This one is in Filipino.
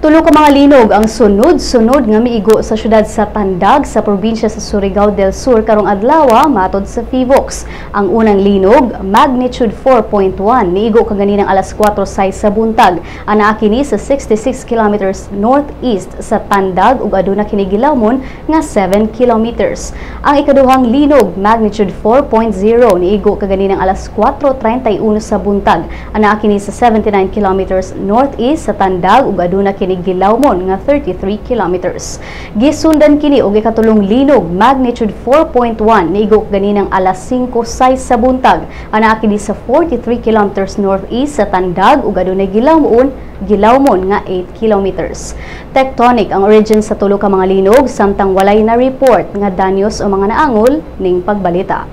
Tulo ka mga linog ang sunod-sunod nga miigo sa syudad sa Tandag sa probinsya sa Surigao del Sur karong adlaw matod sa PHIVOLCS. Ang unang linog, magnitude 4.1, miigo kaganinang alas 4:06 sa buntag. Anaa kini sa 66 kilometers northeast sa Tandag ug aduna kini gilawmon nga 7 kilometers. Ang ikaduhang linog, magnitude 4.0, niigo kaganinang alas 4:31 sa buntag. Anaa kini sa 79 kilometers northeast sa Tandag ug aduna kini gilawmon nga 33 kilometers. Gisundan kini og ikatulong linog, magnitude 4.1, niigo ganinang alas 5:06 sa buntag. Anaa kini sa 43 kilometers northeast sa Tandag ug adunay gilawmon nga 8 kilometers. Tectonic ang origin sa tulo ka mga linog samtang walay na report nga danyos o mga naangol ning pagbalita.